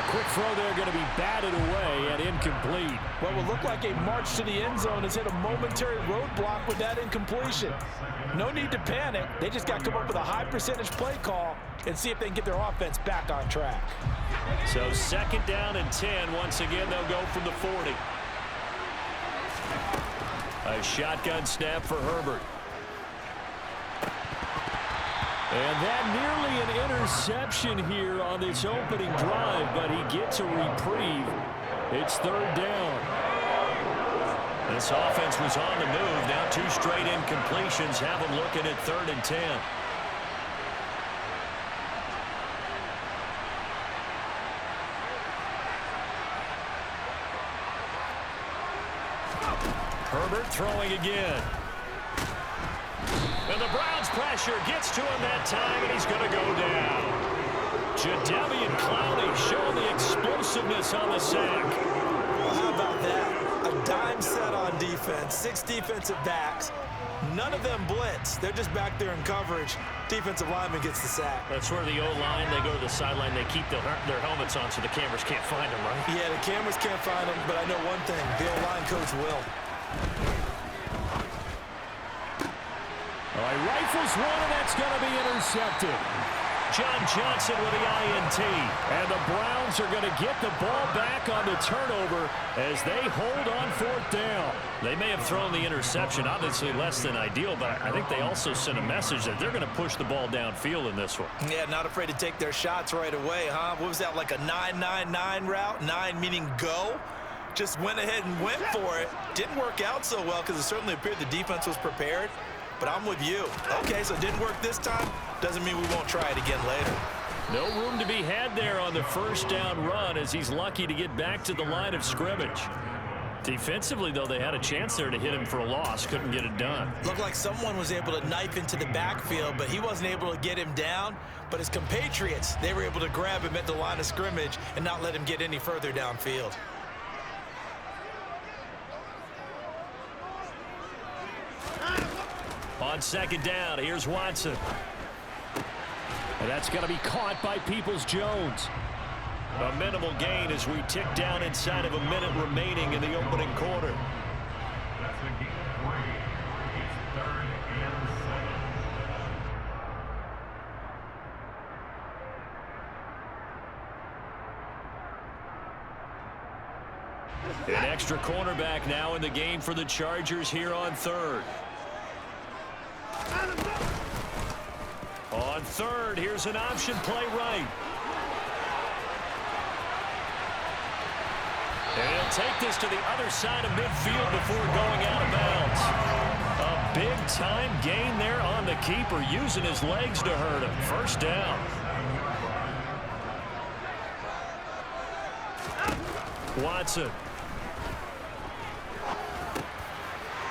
Quick throw there going to be batted away and incomplete. What will look like a march to the end zone has hit a momentary roadblock with that incompletion. No need to panic. They just got to come up with a high percentage play call and see if they can get their offense back on track. So 2nd down and 10. Once again, they'll go from the 40. A shotgun snap for Herbert. And that nearly an interception here on this opening drive, but he gets a reprieve. It's 3rd down. This offense was on the move. Now 2 straight incompletions have them looking at 3rd and 10. Herbert throwing again. And the Browns pressure gets to him that time, and he's going to go down. Jadeveon Clowney showing the explosiveness on the sack. Well, how about that? A dime set on defense, 6 defensive backs. None of them blitz. They're just back there in coverage. Defensive lineman gets the sack. That's where the O-line, they go to the sideline, they keep their helmets on so the cameras can't find them, right? Yeah, the cameras can't find them, but I know one thing. The O-line coach will. All right, rifles one, and that's going to be intercepted. John Johnson with the INT. And the Browns are going to get the ball back on the turnover as they hold on 4th down. They may have thrown the interception, obviously less than ideal, but I think they also sent a message that they're going to push the ball downfield in this one. Yeah, not afraid to take their shots right away, huh? What was that, like a 9-9-9 route? 9 meaning go? Just went ahead and went for it. Didn't work out so well because it certainly appeared the defense was prepared. But I'm with you. Okay, so it didn't work this time. Doesn't mean we won't try it again later. No room to be had there on the 1st down run as he's lucky to get back to the line of scrimmage. Defensively, though, they had a chance there to hit him for a loss. Couldn't get it done. Looked like someone was able to knife into the backfield, but he wasn't able to get him down. But his compatriots, they were able to grab him at the line of scrimmage and not let him get any further downfield. On 2nd down, here's Watson. And that's going to be caught by Peoples-Jones. A minimal gain as we tick down inside of a minute remaining in the opening quarter. An extra cornerback now in the game for the Chargers here on 3rd. On 3rd, here's an option play right. And he'll take this to the other side of midfield before going out of bounds. A big-time gain there on the keeper, using his legs to hurt him. 1st down. Watson.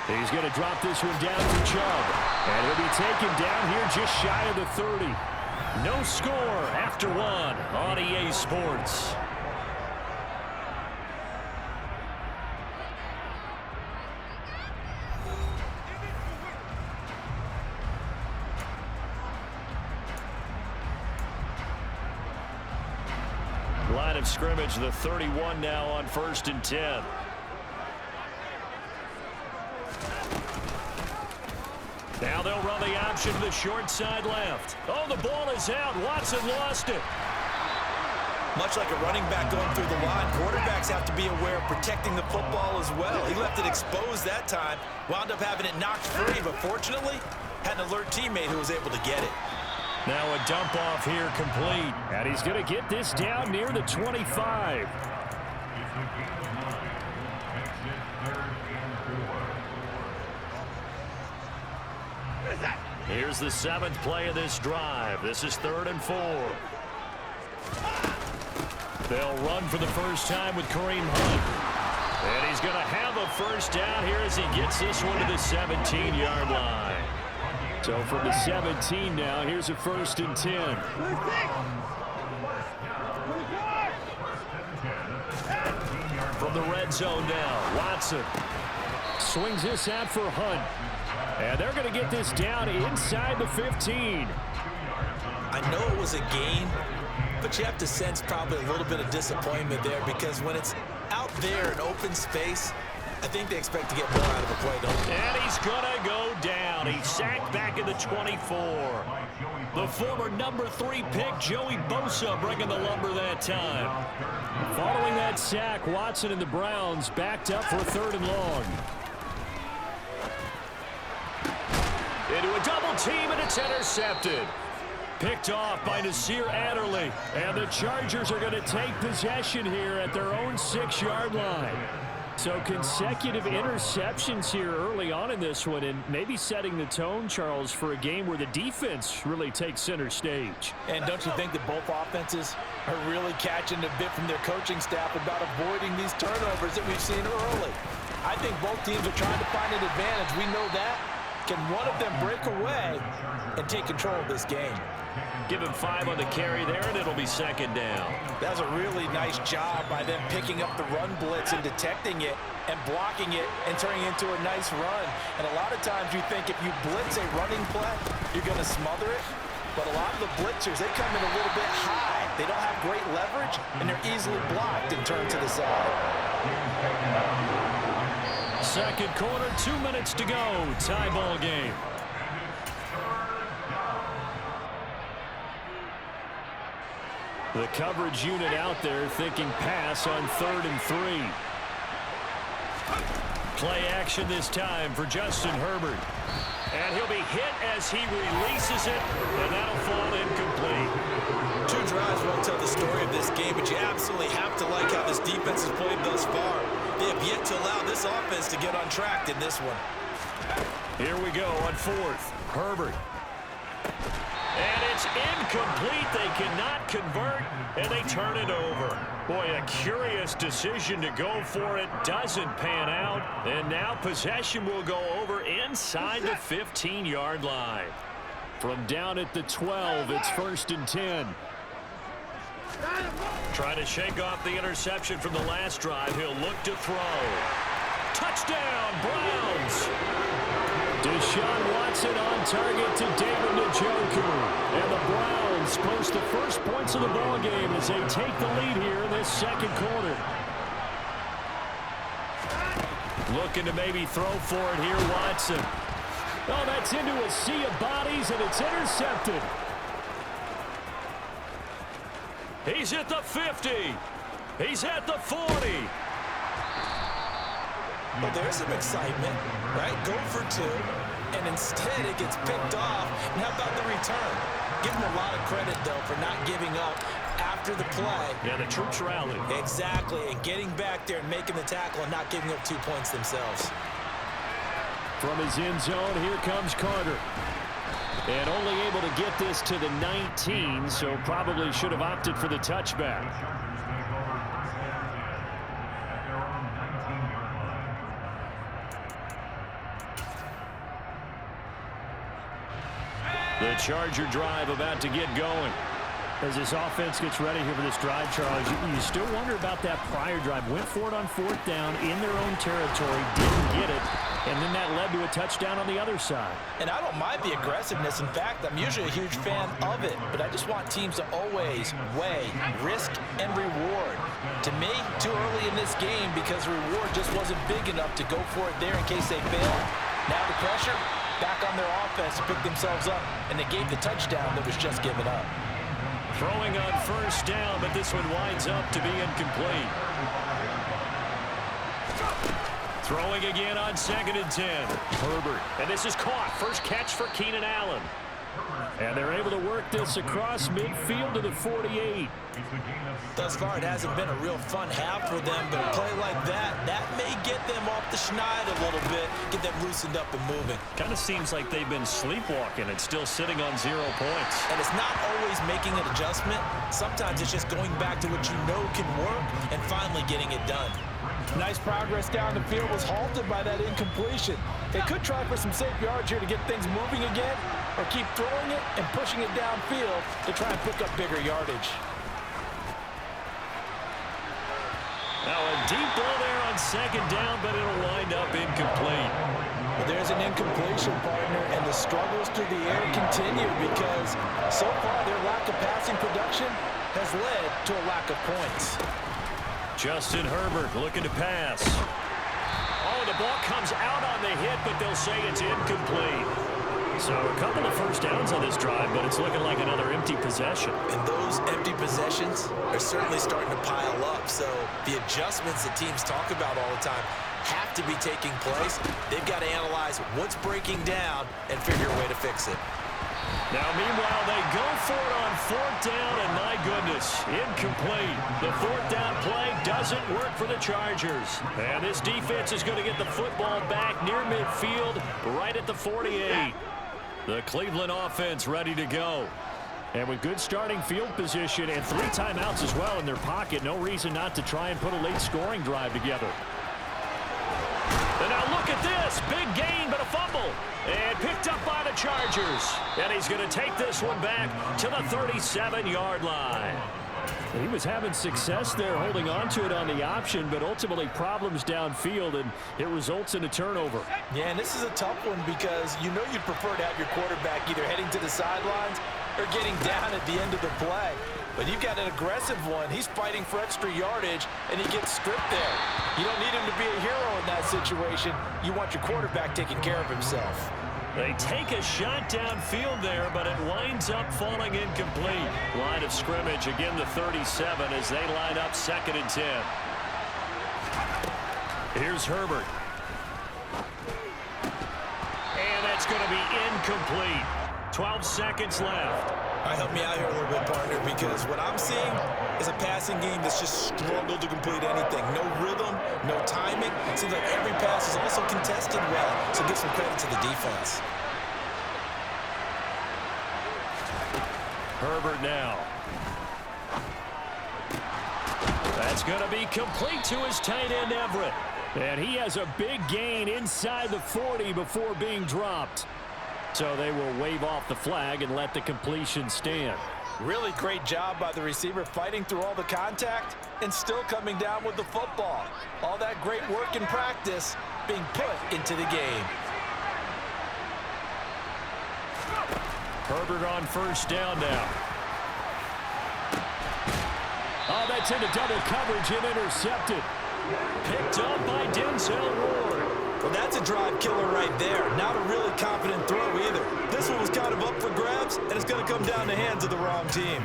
He's going to drop this one down to Chubb. And he'll be taken down here just shy of the 30. No score after 1 on EA Sports. Line of scrimmage, the 31 now on 1st and 10. Now they'll run the option to the short side left. Oh, the ball is out. Watson lost it. Much like a running back going through the line, quarterbacks have to be aware of protecting the football as well. He left it exposed that time, wound up having it knocked free, but fortunately had an alert teammate who was able to get it. Now a dump off here complete. And he's going to get this down near the 25. Here's the 7th play of this drive. This is 3rd and 4. They'll run for the first time with Kareem Hunt. And he's going to have a 1st down here as he gets this one to the 17-yard line. So from the 17 now, here's a 1st and 10. From the red zone now, Watson swings this out for Hunt. And they're going to get this down inside the 15. I know it was a gain, But you have to sense probably a little bit of disappointment there because when it's out there in open space, I think they expect to get more out of the play, don't they? And he's going to go down. He's sacked back in the 24. The former number 3 pick, Joey Bosa, bringing the lumber that time. Following that sack, Watson and the Browns backed up for 3rd and long. Into a double team, and it's intercepted. Picked off by Nasir Adderley. And the Chargers are going to take possession here at their own 6-yard line. So consecutive interceptions here early on in this one, and maybe setting the tone, Charles, for a game where the defense really takes center stage. And don't you think that both offenses are really catching a bit from their coaching staff about avoiding these turnovers that we've seen early? I think both teams are trying to find an advantage. We know that. Can one of them break away and take control of this game? Give him 5 on the carry there, and it'll be 2nd down. That was a really nice job by them picking up the run blitz and detecting it and blocking it and turning it into a nice run. And a lot of times you think if you blitz a running play, you're going to smother it. But a lot of the blitzers, they come in a little bit high. They don't have great leverage, and they're easily blocked and turned to the side. 2nd quarter, 2 minutes to go. Tie ball game. The coverage unit out there thinking pass on 3rd and 3. Play action this time for Justin Herbert. And he'll be hit as he releases it, and that'll fall incomplete. 2 drives won't tell the story of this game, but you absolutely have to like how this defense has played thus far. They have yet to allow this offense to get on track in this one. Here we go on 4th. Herbert. And it's incomplete. They cannot convert, and they turn it over. Boy, a curious decision to go for it. Doesn't pan out. And now possession will go over inside the 15-yard line. From down at the 12, it's 1st and 10. Trying to shake off the interception from the last drive. He'll look to throw. Touchdown, Browns! Deshaun Watson on target to David Njoku. And the Browns post the first points of the ballgame as they take the lead here in this 2nd quarter. Looking to maybe throw for it here, Watson. Oh, that's into a sea of bodies, and it's intercepted. He's at the 50. He's at the 40. Well, there's some excitement, right? Go for 2, and instead it gets picked off. And how about the return? Give them a lot of credit, though, for not giving up after the play. Yeah, the troops rallied. Exactly, and getting back there and making the tackle and not giving up 2 points themselves. From his end zone, here comes Carter. And only able to get this to the 19, so probably should have opted for the touchback. The Charger drive about to get going. As this offense gets ready here for this drive, Charles, you still wonder about that prior drive. Went for it on 4th down in their own territory, didn't get it, and then that led to a touchdown on the other side. And I don't mind the aggressiveness. In fact, I'm usually a huge fan of it, but I just want teams to always weigh risk and reward. To me, too early in this game because the reward just wasn't big enough to go for it there in case they fail. Now the pressure back on their offense to pick themselves up, and they gave the touchdown that was just given up. Throwing on 1st down, but this one winds up to be incomplete. Throwing again on 2nd and 10. Herbert. And this is caught. First catch for Keenan Allen. And they're able to work this across midfield to the 48. Thus far, it hasn't been a real fun half for them, but a play like that may get them off the schneid a little bit, get them loosened up and moving. Kind of seems like they've been sleepwalking and still sitting on 0 points. And it's not always making an adjustment. Sometimes it's just going back to what you know can work and finally getting it done. Nice progress down the field was halted by that incompletion. They could try for some safe yards here to get things moving again, or keep throwing it and pushing it downfield to try and pick up bigger yardage. Now a deep ball there on second down, but it'll wind up incomplete. Well, there's an incompletion, partner, and the struggles through the air continue because so far their lack of passing production has led to a lack of points. Justin Herbert looking to pass. Oh, the ball comes out on the hit, but they'll say it's incomplete. So a couple of first downs on this drive, but it's looking like another empty possession. And those empty possessions are certainly starting to pile up. So the adjustments that teams talk about all the time have to be taking place. They've got to analyze what's breaking down and figure a way to fix it. Now, meanwhile, they go for it on fourth down, and my goodness, incomplete. The fourth down play doesn't work for the Chargers. And this defense is going to get the football back near midfield, right at the 48. The Cleveland offense ready to go. And with good starting field position and 3 timeouts as well in their pocket, no reason not to try and put a late scoring drive together. And now look at this. Big gain, but a fumble. And picked up by the Chargers. And he's going to take this one back to the 37-yard line. He was having success there holding on to it on the option, but ultimately problems downfield, and it results in a turnover. Yeah, and this is a tough one because you know you'd prefer to have your quarterback either heading to the sidelines or getting down at the end of the play. But you've got an aggressive one. He's fighting for extra yardage, and he gets stripped there. You don't need him to be a hero in that situation. You want your quarterback taking care of himself. They take a shot downfield there, but it winds up falling incomplete. Line of scrimmage, again the 37 as they line up 2nd and 10. Here's Herbert. And that's going to be incomplete. 12 seconds left. All right, help me out here a little bit, partner, because what I'm seeing is a passing game that's just struggled to complete anything. No rhythm, no timing. It seems like every pass is also contested well, so give some credit to the defense. Herbert now. That's going to be complete to his tight end, Everett. And he has a big gain inside the 40 before being dropped. So they will wave off the flag and let the completion stand. Really great job by the receiver fighting through all the contact and still coming down with the football. All that great work in practice being put into the game. Herbert on first down now. Oh, that's into double coverage and intercepted. Picked up by Denzel Ward. Well, that's a drive killer right there. Not a really confident throw either. This one was kind of up for grabs, and it's going to come down the hands of the wrong team.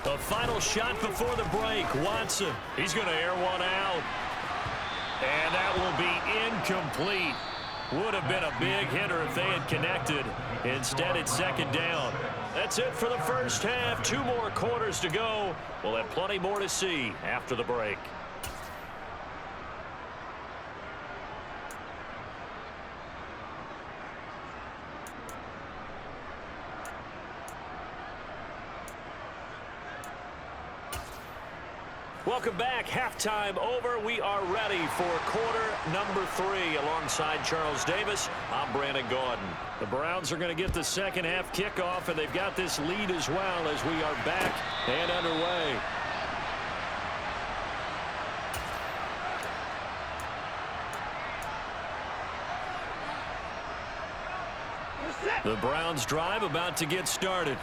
The final shot before the break. Watson, he's going to air one out. And that will be incomplete. Would have been a big hitter if they had connected. Instead, it's 2nd down. That's it for the first half. 2 more quarters to go. We'll have plenty more to see after the break. Welcome back. Halftime over. We are ready for quarter number 3. Alongside Charles Davis, I'm Brandon Gaudin. The Browns are going to get the second half kickoff, and they've got this lead as well as we are back and underway. The Browns drive about to get started.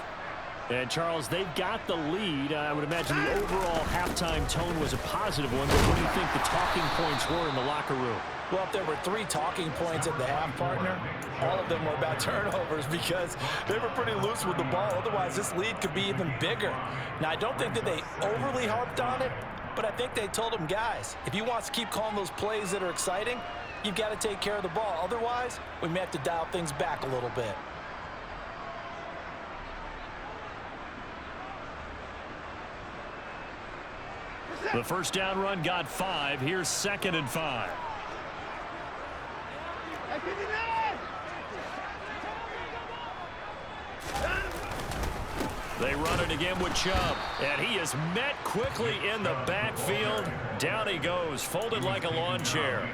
And, Charles, they've got the lead. I would imagine the overall halftime tone was a positive one. But what do you think the talking points were in the locker room? Well, if there were 3 talking points at the half, partner, all of them were about turnovers because they were pretty loose with the ball. Otherwise, this lead could be even bigger. Now, I don't think that they overly harped on it, but I think they told them, guys, if you want to keep calling those plays that are exciting, you've got to take care of the ball. Otherwise, we may have to dial things back a little bit. The first down run got 5. Here's 2nd and 5. They run it again with Chubb, and he is met quickly in the backfield. Down he goes, folded like a lawn chair.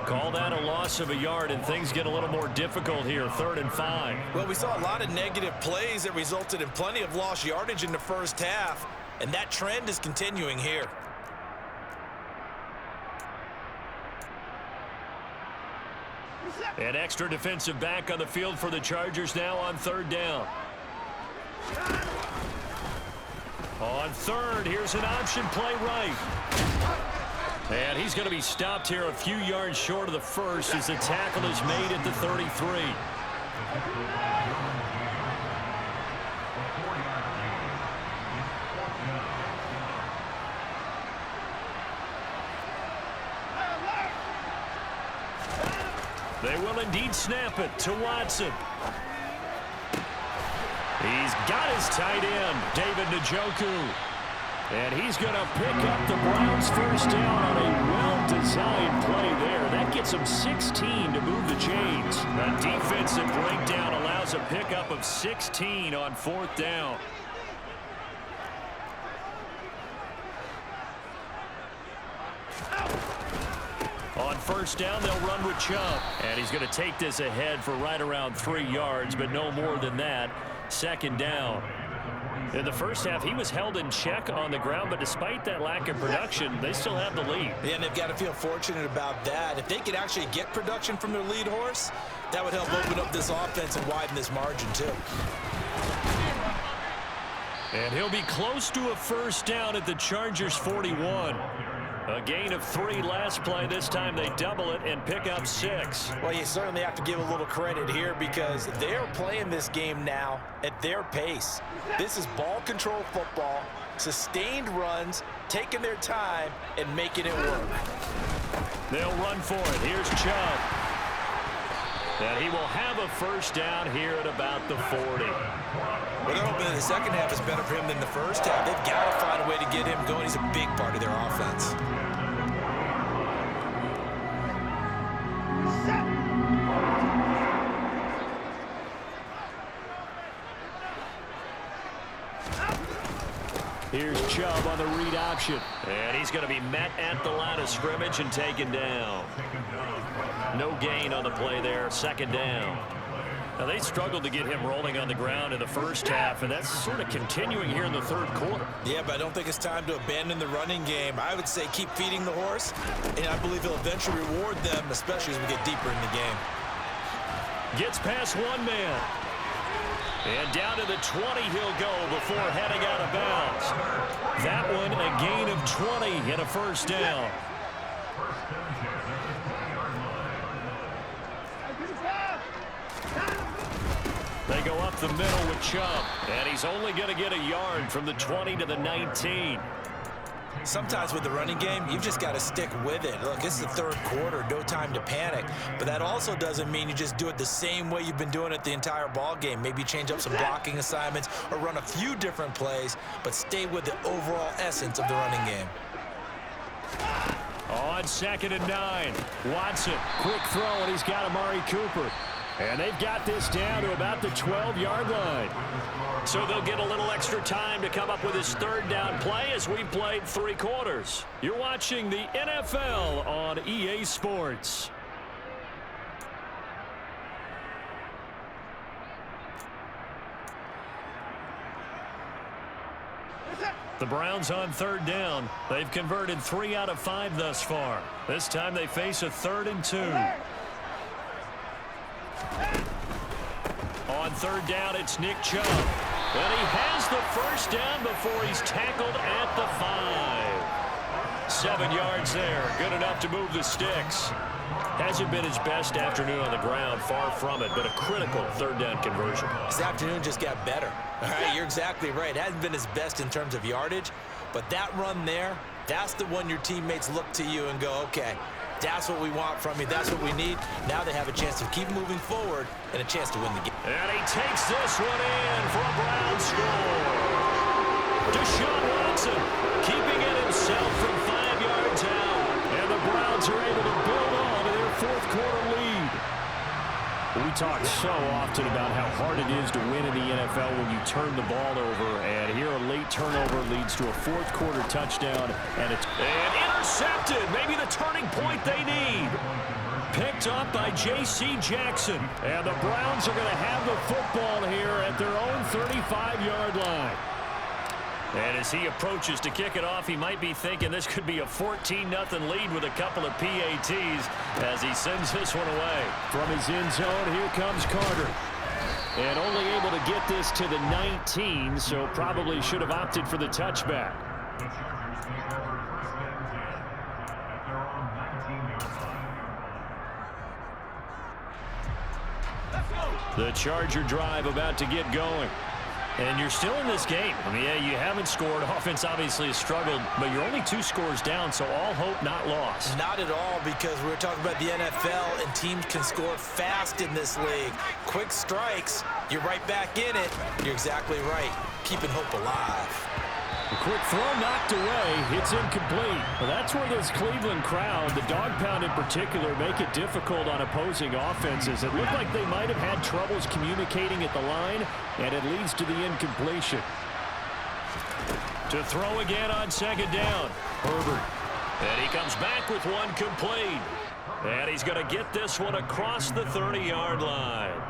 Call that a loss of a yard, and things get a little more difficult here, 3rd and 5. Well, we saw a lot of negative plays that resulted in plenty of lost yardage in the first half, and that trend is continuing here. An extra defensive back on the field for the Chargers now on 3rd down. On 3rd, here's an option play right. And he's going to be stopped here a few yards short of the first as the tackle is made at the 33. They will indeed snap it to Watson. He's got his tight end, David Njoku. And he's going to pick up the Browns' first down on a well-designed play there. That gets him 16 to move the chains. A defensive breakdown allows a pickup of 16 on 4th down. On 1st down, they'll run with Chubb. And he's going to take this ahead for right around 3 yards, but no more than that. 2nd down. In the first half, he was held in check on the ground, but despite that lack of production, they still have the lead. Yeah, and they've got to feel fortunate about that. If they could actually get production from their lead horse, that would help open up this offense and widen this margin, too. And he'll be close to a first down at the Chargers' 41. A gain of 3 last play. This time they double it and pick up 6. Well, you certainly have to give a little credit here because they're playing this game now at their pace. This is ball control football, sustained runs, taking their time, and making it work. They'll run for it. Here's Chubb. And he will have a first down here at about the 40. Well, they're hoping that the second half is better for him than the first half. They've got to find a way to get him going. He's a big part of their offense. Here's Chubb on the read option. And he's going to be met at the line of scrimmage and taken down. No gain on the play there. 2nd down. Now, they struggled to get him rolling on the ground in the first half, and that's sort of continuing here in the 3rd quarter. Yeah, but I don't think it's time to abandon the running game. I would say keep feeding the horse, and I believe he'll eventually reward them, especially as we get deeper in the game. Gets past one man. And down to the 20 he'll go before heading out of bounds. That one a gain of 20 and a first down. They go up the middle with Chubb, and he's only going to get a yard from the 20 to the 19. Sometimes with the running game, you've just got to stick with it. Look, it's the 3rd quarter, no time to panic. But that also doesn't mean you just do it the same way you've been doing it the entire ball game. Maybe change up some blocking assignments or run a few different plays, but stay with the overall essence of the running game. On 2nd and 9, Watson, quick throw, and he's got Amari Cooper. And they've got this down to about the 12-yard line. So they'll get a little extra time to come up with his 3rd down play as we played 3 quarters. You're watching the NFL on EA Sports. The Browns on 3rd down. They've converted 3 out of 5 thus far. This time they face a 3rd and 2. On 3rd down, it's Nick Chubb. And he has the first down before he's tackled at the 5. 7 yards there. Good enough to move the sticks. Hasn't been his best afternoon on the ground, far from it, but a critical 3rd down conversion. This afternoon just got better. All right, you're exactly right. It hasn't been his best in terms of yardage, but that run there, that's the one your teammates look to you and go, okay, that's what we want from you. That's what we need. Now they have a chance to keep moving forward and a chance to win the game. And he takes this one in for a Brown score. Deshaun Watson keeping it himself from 5 yards out. And the Browns are able to build on to their 4th quarter lead. We talk so often about how hard it is to win in the NFL when you turn the ball over, and here a late turnover leads to a fourth quarter touchdown, and it's intercepted. Maybe the turning point they need. Picked up by J.C. Jackson, and the Browns are going to have the football here at their own 35-yard line. And as he approaches to kick it off, he might be thinking this could be a 14-0 lead with a couple of PATs as he sends this one away. From his end zone, here comes Carter. And only able to get this to the 19, so probably should have opted for the touchback. The Charger drive about to get going. And you're still in this game. I mean, yeah, you haven't scored. Offense obviously has struggled, but you're only 2 scores down, so all hope not lost. Not at all, because we're talking about the NFL, and teams can score fast in this league. Quick strikes, you're right back in it. You're exactly right. Keeping hope alive. A quick throw knocked away. It's incomplete. Well, that's where this Cleveland crowd, the dog pound in particular, make it difficult on opposing offenses. It looked like they might have had troubles communicating at the line, and it leads to the incompletion. To throw again on second down. Herbert. And he comes back with one complete. And he's going to get this one across the 30-yard line.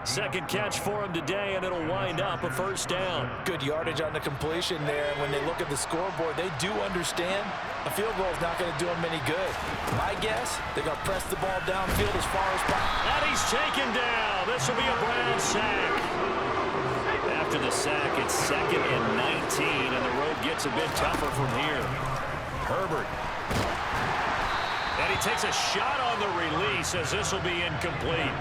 Second catch for him today, and it'll wind up a first down. Good yardage on the completion there. When they look at the scoreboard, they do understand a field goal is not going to do them any good. My guess, they're going to press the ball downfield as far as possible. And he's taken down. This will be a Brown sack. After the sack, it's 2nd and 19, and the road gets a bit tougher from here. Herbert. And he takes a shot on the release as this will be incomplete.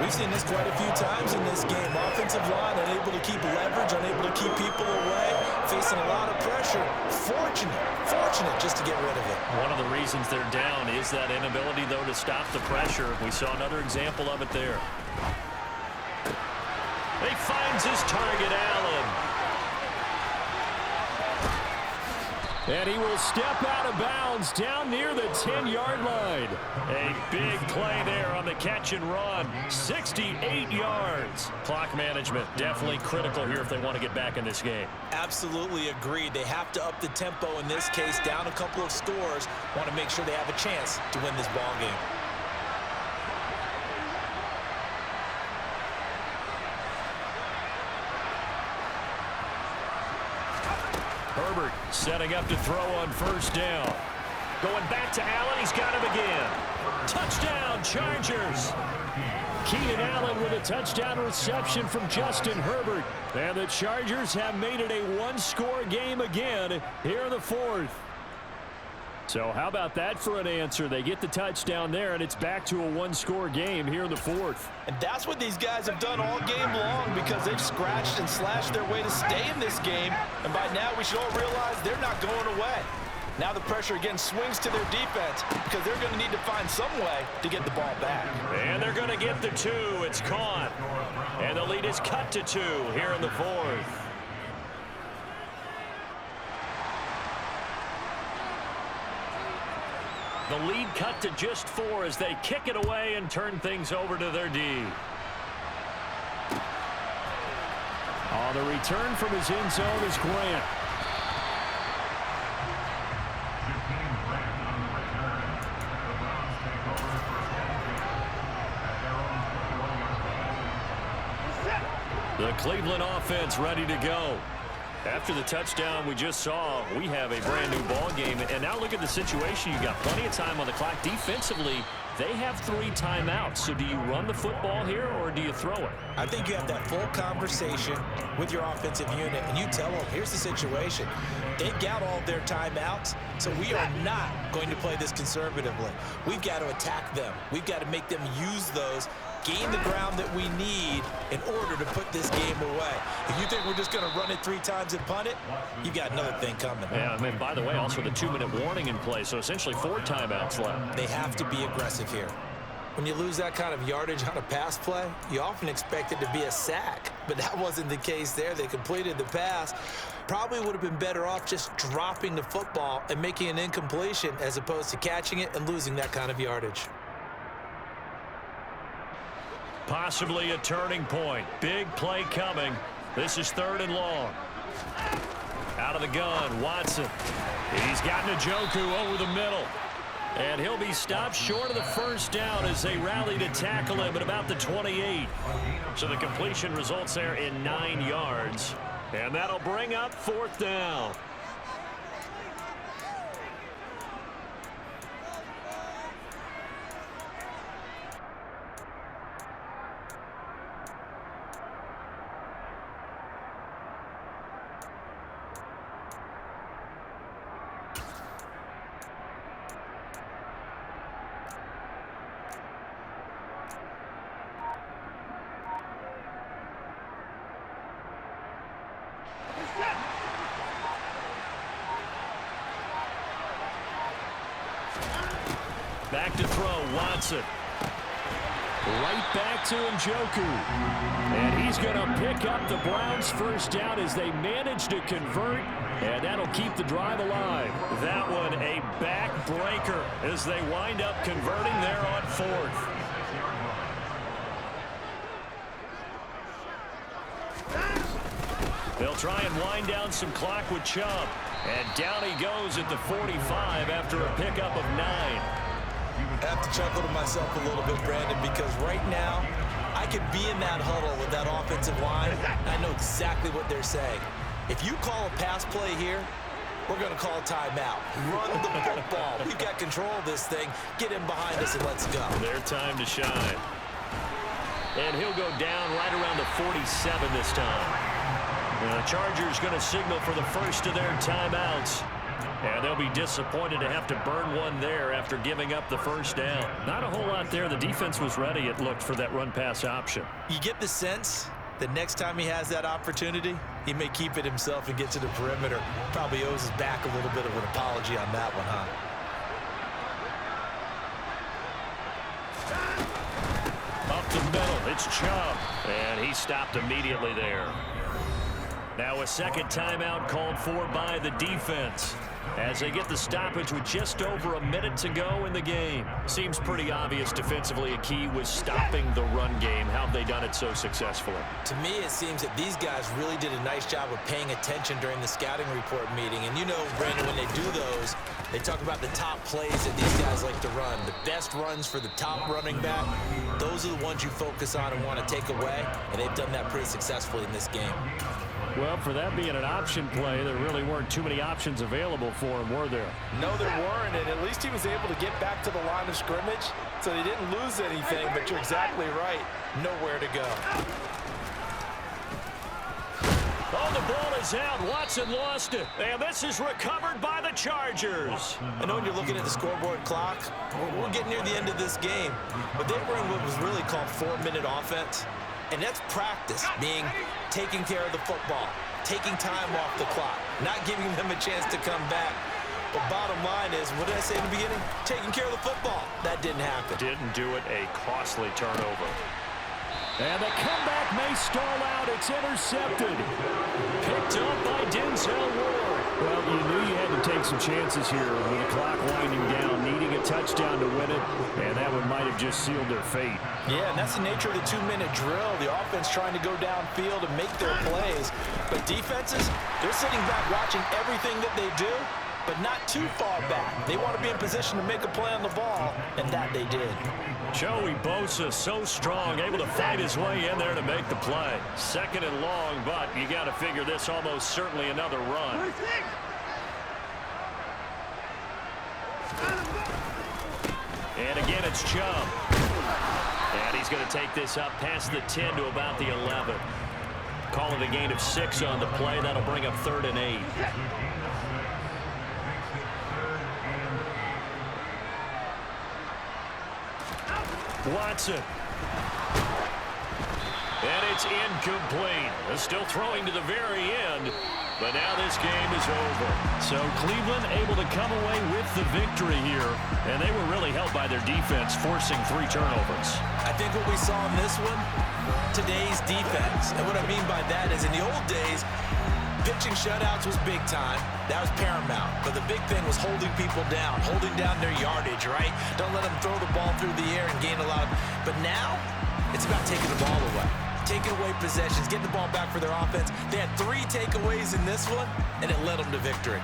We've seen this quite a few times in this game. Offensive line unable to keep leverage, unable to keep people away, facing a lot of pressure. Fortunate just to get rid of it. One of the reasons they're down is that inability, though, to stop the pressure. We saw another example of it there. He finds his target, Allen. And he will step out of bounds down near the 10-yard line. A big play there on the catch and run. 68 yards. Clock management definitely critical here if they want to get back in this game. Absolutely agreed. They have to up the tempo in this case, down a couple of scores. Want to make sure they have a chance to win this ball game. Herbert setting up to throw on first down. Going back to Allen. He's got him again. Touchdown, Chargers. Keenan Allen with a touchdown reception from Justin Herbert. And the Chargers have made it a one-score game again here in the fourth. So how about that for an answer? They get the touchdown there, and it's back to a one-score game here in the fourth. And that's what these guys have done all game long, because they've scratched and slashed their way to stay in this game. And by now, we should all realize they're not going away. Now the pressure again swings to their defense, because they're going to need to find some way to get the ball back. And they're going to get the 2. It's caught. And the lead is cut to 2 here in the fourth. The lead cut to just 4 as they kick it away and turn things over to their D. On the return from his end zone is Grant. The Cleveland offense ready to go. After the touchdown we just saw, we have a brand new ball game. And now look at the situation. You got plenty of time on the clock. Defensively, they have 3 timeouts. So do you run the football here or do you throw it? I think you have that full conversation with your offensive unit, and you tell them, here's the situation. They've got all their timeouts, so we are not going to play this conservatively. We've got to attack them. We've got to make them use those, gain the ground that we need in order to put this game away. If you think we're just going to run it 3 times and punt it, you've got another thing coming. Yeah, I mean, by the way, also the 2-minute warning in play, so essentially 4 timeouts left. They have to be aggressive here. When you lose that kind of yardage on a pass play, you often expect it to be a sack, but that wasn't the case there. They completed the pass. Probably would have been better off just dropping the football and making an incompletion as opposed to catching it and losing that kind of yardage. Possibly a turning point. Big play coming. This is 3rd and long. Out of the gun, Watson. He's got Njoku over the middle. And he'll be stopped short of the first down as they rally to tackle him at about the 28. So the completion results there in 9 yards. And that'll bring up 4th down. Back to throw, Watson. Right back to Njoku. And he's going to pick up the Browns' first down as they manage to convert. And that'll keep the drive alive. That one a backbreaker as they wind up converting there on 4th. They'll try and wind down some clock with Chubb. And down he goes at the 45 after a pickup of 9. I have to chuckle to myself a little bit, Brandon, because right now I could be in that huddle with that offensive line. I know exactly what they're saying. If you call a pass play here, we're going to call a timeout. Run the football. We've got control of this thing. Get in behind us and let's go. Their time to shine. And he'll go down right around the 47 this time. The Chargers going to signal for the first of their timeouts. And they'll be disappointed to have to burn one there after giving up the first down. Not a whole lot there. The defense was ready, it looked, for that run-pass option. You get the sense that next time he has that opportunity, he may keep it himself and get to the perimeter. Probably owes his back a little bit of an apology on that one, huh? Up the middle, it's Chubb. And he stopped immediately there. Now a second timeout called for by the defense as they get the stoppage with just over a minute to go in the game. Seems pretty obvious defensively a key was stopping the run game. How have they done it so successfully? To me, it seems that these guys really did a nice job of paying attention during the scouting report meeting. And you know, Brandon, when they do those, they talk about the top plays that these guys like to run. The best runs for the top running back, those are the ones you focus on and want to take away. And they've done that pretty successfully in this game. Well, for that being an option play, there really weren't too many options available for him, were there? No, there weren't, and at least he was able to get back to the line of scrimmage, so he didn't lose anything, but you're exactly right. Nowhere to go. Oh, the ball is out. Watson lost it, and this is recovered by the Chargers. I know when you're looking at the scoreboard clock, we're getting near the end of this game, but they were in what was really called 4-minute offense. And that's practice, being taking care of the football, taking time off the clock, not giving them a chance to come back. But bottom line is, what did I say in the beginning? Taking care of the football. That didn't happen. Didn't do it, a costly turnover. And the comeback may stall out. It's intercepted. Picked up by Denzel Ward. Well, you knew you had to take some chances here with the clock winding down, needing a touchdown to win it, and that one might have just sealed their fate. Yeah, and that's the nature of the 2-minute drill. The offense trying to go downfield and make their plays. But defenses, they're sitting back watching everything that they do, but not too far back. They want to be in position to make a play on the ball, and that they did. Joey Bosa, so strong, able to fight his way in there to make the play. Second and long, but you got to figure this almost certainly another run. And again, it's Chubb. And he's going to take this up past the 10 to about the 11. Call it a gain of 6 on the play. That'll bring up 3rd and 8. Watson. And it's incomplete. They're still throwing to the very end, but now this game is over. So Cleveland able to come away with the victory here, and they were really helped by their defense, forcing 3 turnovers. I think what we saw in this one, today's defense. And what I mean by that is in the old days, pitching shutouts was big time. That was paramount. But the big thing was holding people down, holding down their yardage, right? Don't let them throw the ball through the air and gain a lot of... But now, it's about taking the ball away. Taking away possessions, getting the ball back for their offense. They had 3 takeaways in this one, and it led them to victory.